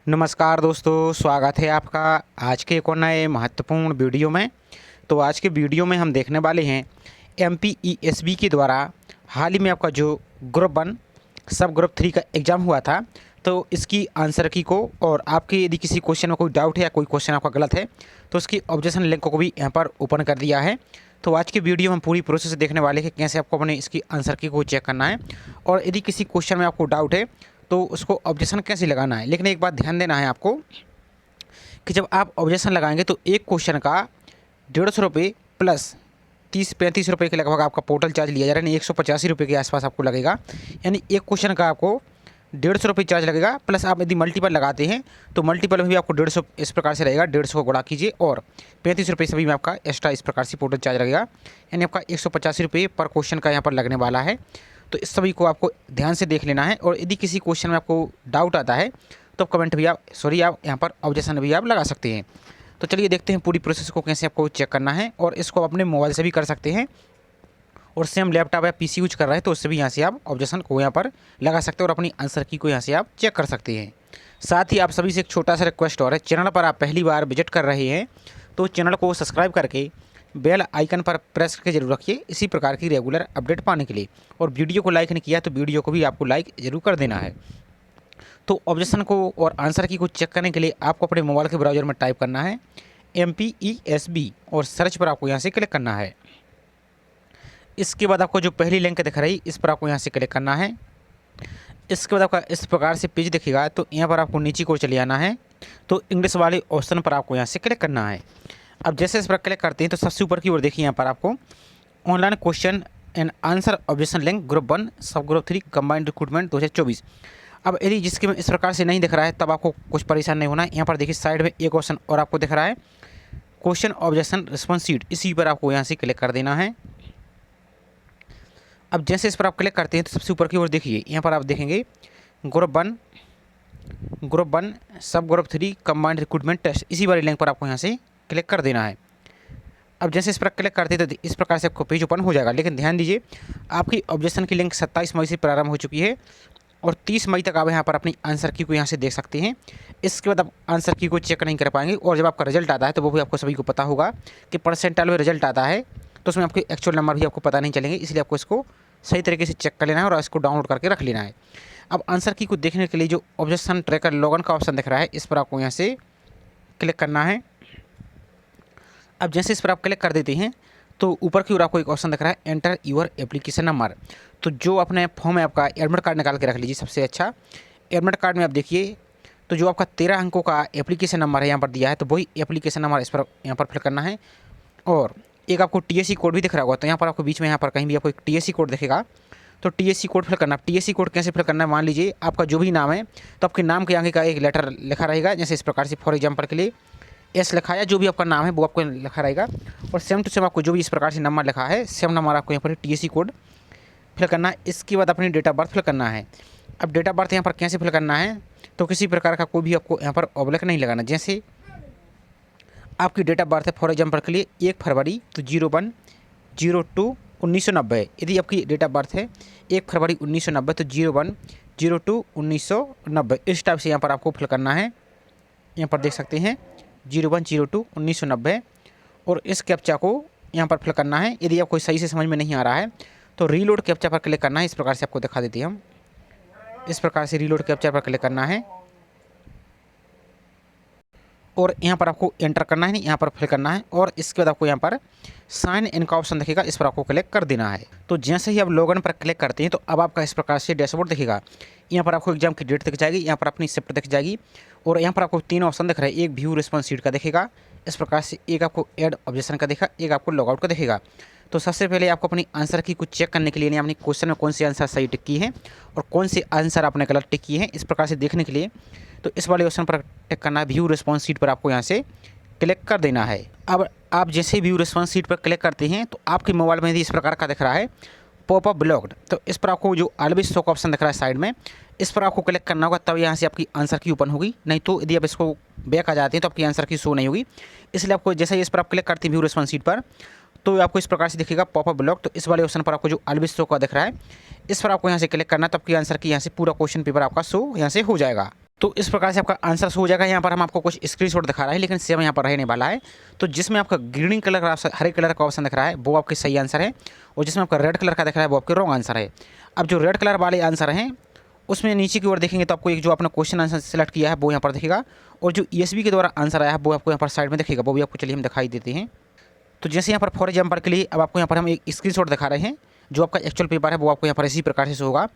नमस्कार दोस्तों, स्वागत है आपका आज के एक और नए महत्वपूर्ण वीडियो में। तो आज के वीडियो में हम देखने वाले हैं MPESB के द्वारा हाल ही में आपका जो ग्रुप 1 सब ग्रुप 3 का एग्ज़ाम हुआ था, तो इसकी आंसर की को और आपके यदि किसी क्वेश्चन में कोई डाउट है या कोई क्वेश्चन आपका गलत है तो उसकी ऑब्जेक्शन लिंक को भी यहाँ पर ओपन कर दिया है। तो आज के वीडियो में हम पूरी प्रोसेस देखने वाले हैं कैसे आपको अपने इसकी आंसर की को चेक करना है और यदि किसी क्वेश्चन में आपको डाउट है तो उसको ऑब्जेक्शन कैसे लगाना है। लेकिन एक बात ध्यान देना है आपको कि जब आप ऑब्जेक्शन लगाएंगे तो एक क्वेश्चन का 150 रुपये प्लस 30-35 रुपये के लगभग आपका पोर्टल चार्ज लिया जा रहा है, यानी 185 रुपये के आसपास आपको लगेगा। यानी एक क्वेश्चन का आपको 150 रुपये चार्ज लगेगा, प्लस आप यदि मल्टीपल लगाते हैं तो मल्टीपल में भी आपको 150 इस प्रकार से रहेगा। 150 को गुणा कीजिए और 35 रुपये सभी में आपका एक्स्ट्रा इस प्रकार से पोर्टल चार्ज लगेगा, यानी आपका 185 रुपये पर क्वेश्चन का यहाँ पर लगने वाला है। तो इस सभी को आपको ध्यान से देख लेना है और यदि किसी क्वेश्चन में आपको डाउट आता है तो कमेंट भी आप यहाँ पर ऑब्जेक्शन भी आप लगा सकते हैं। तो चलिए देखते हैं पूरी प्रोसेस को कैसे आपको चेक करना है, और इसको अपने मोबाइल से भी कर सकते हैं और सेम लैपटॉप या पीसी यूज कर रहे हैं तो उससे भी यहाँ से आप ऑब्जेक्शन को यहाँ पर लगा सकते हैं और अपनी आंसर की को यहाँ से आप चेक कर सकते हैं। साथ ही आप सभी से एक छोटा सा रिक्वेस्ट और है, चैनल पर आप पहली बार विजिट कर रहे हैं तो चैनल को सब्सक्राइब करके बेल आइकन पर प्रेस करके जरूर रखिए इसी प्रकार की रेगुलर अपडेट पाने के लिए। और वीडियो को लाइक नहीं किया तो वीडियो को भी आपको लाइक जरूर कर देना है। तो ऑब्जेक्शन को और आंसर की को चेक करने के लिए आपको अपने मोबाइल के ब्राउज़र में टाइप करना है MPESB और सर्च पर आपको यहाँ से क्लिक करना है। इसके बाद आपको जो पहली लिंक दिख रही इस पर आपको यहाँ से क्लिक करना है। इसके बाद आपका इस प्रकार से पेज दिखेगा, तो यहाँ पर आपको नीचे को चले आना है, तो इंग्लिश वाले ऑप्शन पर आपको यहाँ से क्लिक करना है। अब जैसे इस पर क्लिक करते हैं तो सबसे ऊपर की ओर देखिए यहाँ पर आपको online question and answer objection link group 1 सब ग्रुप 3 कंबाइंड रिक्रूटमेंट 2024। अब यदि जिसके में इस प्रकार से नहीं दिख रहा है तब आपको कुछ परेशान नहीं होना है। यहाँ पर देखिए साइड में एक ऑप्शन और आपको दिख रहा है क्वेश्चन ऑब्जेक्शन रिस्पॉन्स शीट, इसी पर आपको यहाँ से क्लिक कर देना है। अब जैसे इस पर आप क्लिक करते हैं तो सबसे ऊपर की ओर देखिए यहाँ पर आप देखेंगे ग्रुप 1 सब ग्रुप 3 कंबाइंड रिक्रूटमेंट टेस्ट, इसी वाली लिंक पर आपको यहाँ से क्लिक कर देना है। अब जैसे इस पर क्लिक करते हैं तो इस प्रकार से आपको पेज ओपन हो जाएगा। लेकिन ध्यान दीजिए आपकी ऑब्जेक्शन की लिंक 27 मई से प्रारंभ हो चुकी है और 30 मई तक आप यहाँ पर अपनी आंसर की को यहाँ से देख सकते हैं। इसके बाद आप आंसर की को चेक नहीं कर पाएंगे और जब आपका रिजल्ट आता है तो वो भी आपको सभी को पता होगा कि परसेंटाइल में रिजल्ट आता है तो उसमें आपके एक्चुअल नंबर भी आपको पता नहीं चलेंगे, इसलिए आपको इसको सही तरीके से चेक कर लेना है और इसको डाउनलोड करके रख लेना है। अब आंसर की को देखने के लिए जो ऑब्जेक्शन ट्रैकर लॉगिन का ऑप्शन दिख रहा है इस पर आपको यहाँ से क्लिक करना है। अब जैसे इस पर आप क्लिक कर देते हैं तो ऊपर की ओर आपको एक ऑप्शन दिख रहा है एंटर योर एप्लीकेशन नंबर। तो जो अपने फॉर्म में आपका एडमिट कार्ड निकाल के रख लीजिए। सबसे अच्छा एडमिट कार्ड में आप देखिए तो जो आपका 13 अंकों का एप्लीकेशन नंबर है यहाँ पर दिया है, तो वही एप्लीकेशन नंबर इस पर यहाँ पर फिल करना है। और एक आपको TSC कोड भी दिख रहा होगा, तो यहाँ पर आपको बीच में यहाँ पर कहीं भी आपको एक TSC कोड दिखेगा, तो TSC कोड फिल करना। TSC कोड कैसे फिल करना है, मान लीजिए आपका जो भी नाम है तो आपके नाम के आगे का एक लेटर लिखा रहेगा, जैसे इस प्रकार से फॉर एग्जाम्पल के लिए S लिखा है, जो भी आपका नाम है वो आपको लिखा रहेगा और सेम टू सेम आपको जो भी इस प्रकार से नंबर लिखा है सेम नंबर आपको यहाँ पर TSC कोड फिल करना है। इसके बाद अपनी डेट ऑफ बर्थ फिल करना है। अब डेट ऑफ बर्थ यहाँ पर कैसे फिल करना है, तो किसी प्रकार का कोई भी आपको यहाँ पर ऑब्लिक नहीं लगाना। जैसे आपकी डेट ऑफ बर्थ है फॉर एग्जाम्पल के लिए 1 फरवरी तो 01/02/1990, यदि आपकी डेट ऑफ बर्थ है 1 फरवरी 1990 तो 01/02/1990, इस टाइप से यहाँ पर आपको फिल करना है। यहाँ पर देख सकते हैं 01/02/1990 और इस कैप्चा को यहाँ पर फिल करना है। यदि आपको सही से समझ में नहीं आ रहा है तो रीलोड कैप्चा पर क्लिक करना है। इस प्रकार से आपको दिखा देते हैं हम, इस प्रकार से रीलोड कैप्चा पर क्लिक करना है और यहाँ पर आपको एंटर करना है, नहीं यहाँ पर फिल करना है और इसके बाद आपको यहाँ पर साइन इन का ऑप्शन दिखेगा, इस पर आपको क्लिक कर देना है। तो जैसे ही आप लॉगिन पर क्लिक करते हैं तो अब आपका इस प्रकार से डैशबोर्ड दिखेगा। यहाँ पर आपको एग्जाम की डेट दिख जाएगी, यहाँ पर अपनी शिफ्ट दिख जाएगी और यहाँ पर आपको 3 ऑप्शन दिख रहे हैं। एक व्यू रिस्पॉन्स शीट का दिखेगा इस प्रकार से, एक आपको ऐड ऑब्जेक्शन का दिखा, एक आपको लॉगआउट का दिखेगा। तो सबसे पहले आपको अपनी आंसर की कुछ चेक करने के लिए अपनी क्वेश्चन में कौन सी आंसर सही टिक की है और कौन से आंसर आपने गलत टिक की है, इस प्रकार से देखने के लिए तो इस वाले ऑप्शन पर टिक करना है। व्यू रिस्पॉन्स शीट पर आपको यहाँ से क्लिक कर देना है। अब आप जैसे व्यू रिस्पॉन्स शीट पर क्लिक करते हैं तो आपके मोबाइल में यदि इस प्रकार का दिख रहा है पॉपअप ब्लॉक्ड, तो इस पर आपको जो ऑलवेज शो का ऑप्शन दिख रहा है साइड में, इस पर आपको क्लिक करना होगा, तब यहाँ से आपकी आंसर की ओपन होगी। नहीं तो यदि आप इसको बैक आ जाते हैं तो आपकी आंसर की शो नहीं होगी। इसलिए आपको जैसे ही इस पर आप क्लिक करते हैं व्यू रिस्पॉन्स शीट पर तो आपको इस प्रकार से दिखेगा पॉपअप ब्लॉक। तो इस वाले ऑप्शन पर आपको जो ऑलवेज शो का दिख रहा है इस पर आपको यहाँ से क्लिक करना है, तो आपकी आंसर की यहाँ से पूरा क्वेश्चन पेपर आपका शो यहाँ से हो जाएगा। तो इस प्रकार से आपका आंसर शो हो जाएगा। यहाँ पर हम आपको कुछ स्क्रीनशॉट दिखा रहे हैं, लेकिन सेम यहाँ पर रहने वाला है। तो जिसमें आपका ग्रीन कलर का हरे कलर का ऑप्शन दिख रहा है वो आपके सही आंसर है, और जिसमें आपका रेड कलर का दिख रहा है वो आपके रॉन्ग आंसर है। अब जो रेड कलर वाले आंसर हैं उसमें नीचे की ओर देखेंगे तो आपको एक जो आपने क्वेश्चन आंसर सेलेक्ट किया है वो यहाँ पर दिखेगा, और जो ESB के द्वारा आंसर आया है वो आपको यहाँ पर साइड में दिखेगा, वो भी आपको चलिए हम दिखाई देते हैं। तो जैसे यहाँ पर फॉर एग्जाम्पल के लिए अब आपको यहाँ पर हम एक स्क्रीनशॉट दिखा रहे हैं, जो आपका एक्चुअल पेपर है वो आपको यहाँ पर इसी प्रकार से होगा।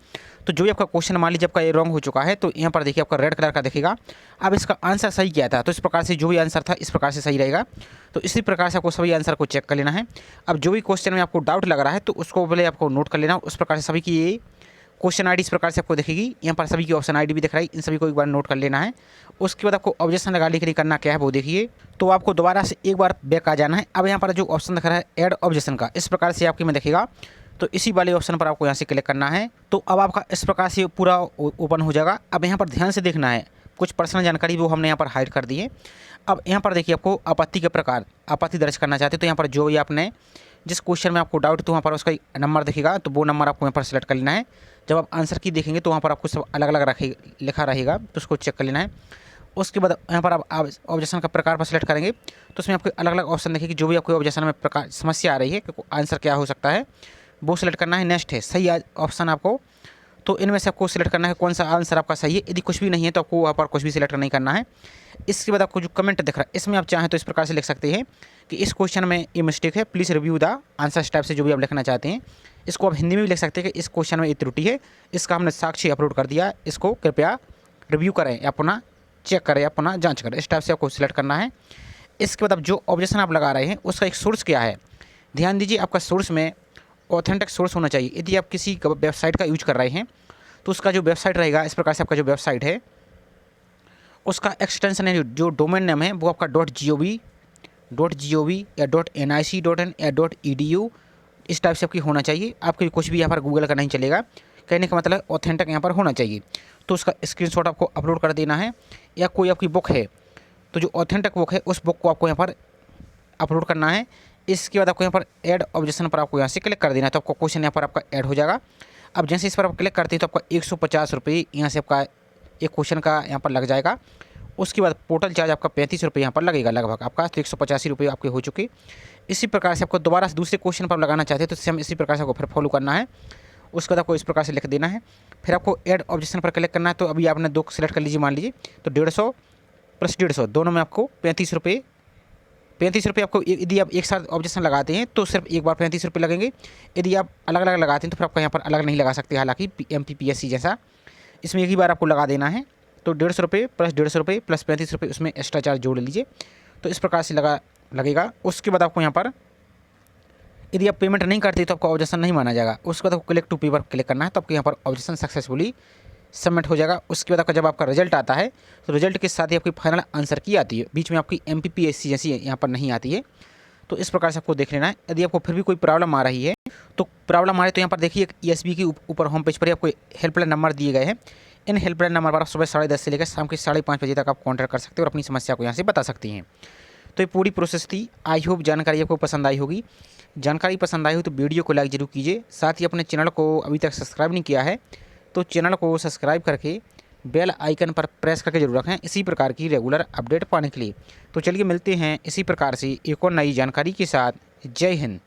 तो जो भी आपका क्वेश्चन मान लीजिए आपका ये रॉन्ग हो चुका है, तो यहाँ पर देखिए आपका रेड कलर का दिखेगा। अब इसका आंसर सही क्या था, तो इस प्रकार से जो भी आंसर था इस प्रकार से सही रहेगा। तो इसी प्रकार से आपको सभी आंसर को चेक कर लेना है। अब जो भी क्वेश्चन में आपको डाउट लग रहा है तो उसको पहले आपको नोट कर लेना। उस प्रकार से सभी की ये क्वेश्चन ID इस प्रकार से आपको दिखेगी। यहाँ पर सभी की ऑप्शन ID भी दिख रहा है, इन सभी को एक बार नोट कर लेना है। उसके बाद आपको ऑब्जेक्शन लगाने के लिए करना क्या है वो देखिए। तो आपको दोबारा से एक बार बैक आ जाना है। अब यहाँ पर जो ऑप्शन दिख रहा है ऐड ऑब्जेक्शन का, इस प्रकार से आपके में दिखेगा। तो इसी वाले ऑप्शन पर आपको यहाँ से क्लिक करना है। तो अब आपका इस प्रकार से पूरा ओपन हो जाएगा। अब यहाँ पर ध्यान से देखना है, कुछ पर्सनल जानकारी वो हमने यहाँ पर हाइड कर दी है। अब यहाँ पर देखिए आपको आपत्ति के प्रकार, आपत्ति दर्ज करना चाहते हैं तो यहाँ पर जो भी आपने जिस क्वेश्चन में आपको डाउट तो वहाँ पर उसका नंबर दिखेगा, तो वो नंबर आपको यहाँ पर सेलेक्ट कर लेना है। जब आप आंसर की देखेंगे तो वहाँ पर आपको सब अलग अलग लिखा रहेगा, तो उसको चेक कर लेना है। उसके बाद यहाँ पर आप ऑब्जेक्शन का प्रकार पर सेलेक्ट करेंगे तो उसमें आपको अलग अलग ऑप्शन देखेगी। जो भी आपको ऑब्जेक्शन में प्रकार समस्या आ रही है कि आंसर क्या हो सकता है वो सिलेक्ट करना है। नेक्स्ट है सही ऑप्शन आपको, तो इनमें से आपको सिलेक्ट करना है कौन सा आंसर आपका सही है। यदि कुछ भी नहीं है तो आपको वहाँ पर कुछ भी सिलेक्ट नहीं करना है। इसके बाद आपको जो कमेंट दिख रहा है इसमें आप चाहें तो इस प्रकार से लिख सकते हैं कि इस क्वेश्चन में ये मिस्टेक है, please review the answer type से जो भी आप लिखना चाहते हैं। इसको आप हिंदी में भी लिख सकते हैं कि इस क्वेश्चन में ये त्रुटि है, इसका हमने साक्ष्य अपलोड कर दिया, इसको कृपया रिव्यू करें या पुनः चेक करें या पुनः जाँच करें। इस टाइप से आपको सिलेक्ट करना है। इसके बाद अब जो ऑब्जेक्शन आप लगा रहे हैं उसका एक सोर्स क्या है, ध्यान दीजिए। आपका सोर्स में ऑथेंटिक सोर्स होना चाहिए। यदि आप किसी वेबसाइट का यूज कर रहे हैं तो उसका जो वेबसाइट रहेगा, इस प्रकार से आपका जो वेबसाइट है उसका एक्सटेंशन है, जो डोमेन नेम है वो आपका .gov या .nic.in या .edu इस टाइप से आपकी होना चाहिए। आपके कुछ भी यहाँ पर गूगल का नहीं चलेगा, कहने का मतलब ऑथेंटिक यहाँ पर होना चाहिए। तो उसका स्क्रीनशॉट आपको अपलोड कर देना है। या कोई आपकी बुक है तो जो ऑथेंटिक बुक है उस बुक को आपको यहाँ पर अपलोड करना है। इसके बाद आपको यहाँ पर ऐड ऑब्जेक्शन पर आपको यहाँ से क्लिक कर देना है, तो आपका क्वेश्चन यहाँ पर आपका ऐड हो जाएगा। अब जैसे इस पर आप क्लिक करते हैं तो आपका 150 रुपये यहाँ से आपका एक क्वेश्चन का यहाँ पर लग जाएगा। उसके बाद पोर्टल चार्ज आपका 35 रुपये यहाँ पर लगेगा लगभग आपका, तो 185 रुपये आपके हो चुके। इसी प्रकार से आपको दोबारा दूसरे क्वेश्चन पर लगाना चाहते हैं तो सेम इसी प्रकार से आपको फिर फॉलो करना है। उसके बाद आपको इस प्रकार से लिख देना है। फिर आपको ऐड ऑब्जेक्शन पर क्लिक करना है। तो अभी आपने 2 सेलेक्ट कर लीजिए, मान लीजिए तो 150 + 150 दोनों में आपको 35 रुपये आपको। यदि आप एक साथ ऑब्जेक्शन लगाते हैं तो सिर्फ एक बार 35 रुपये लगेंगे। यदि आप अलग अलग लगाते हैं तो फिर आपको यहाँ पर अलग नहीं लगा सकते, हालांकि MPPSC जैसा इसमें एक ही बार आपको लगा देना है। तो 150 रुपये + 150 रुपये + 35 रुपये उसमें एक्स्ट्रा चार्ज जोड़ लीजिए, तो इस प्रकार से लगेगा। उसके बाद आपको यहाँ पर यदि आप पेमेंट नहीं करते तो आपका ऑब्जेक्शन नहीं माना जाएगा। उसके बाद आपको क्लिक टू पे पर क्लिक करना है, तो आपको यहाँ पर ऑब्जेक्शन सक्सेसफुली सबमिट हो जाएगा। उसके बाद आपका जब आपका रिजल्ट आता है तो रिजल्ट के साथ ही आपकी फाइनल आंसर की आती है, बीच में आपकी MPPSC जैसी यहाँ पर नहीं आती है। तो इस प्रकार से आपको देख लेना है। यदि आपको फिर भी कोई प्रॉब्लम आ रही है तो प्रॉब्लम आ रही है तो यहाँ पर देखिए ESB के ऊपर होम पेज पर ही आपको हेल्पलाइन नंबर दिए गए हैं। इन हेल्पलाइन नंबर पर आप सुबह 10:30 से लेकर शाम के 5:30 बजे तक आप कॉन्टैक्ट कर सकते हैं और अपनी समस्या को यहाँ से बता सकती हैं। तो ये पूरी प्रोसेस थी। आई होप जानकारी आपको पसंद आई होगी। जानकारी पसंद आई हो तो वीडियो को लाइक जरूर कीजिए। साथ ही अपने चैनल को अभी तक सब्सक्राइब नहीं किया है तो चैनल को सब्सक्राइब करके बेल आइकन पर प्रेस करके जरूर रखें इसी प्रकार की रेगुलर अपडेट पाने के लिए। तो चलिए मिलते हैं इसी प्रकार से एक और नई जानकारी के साथ। जय हिंद।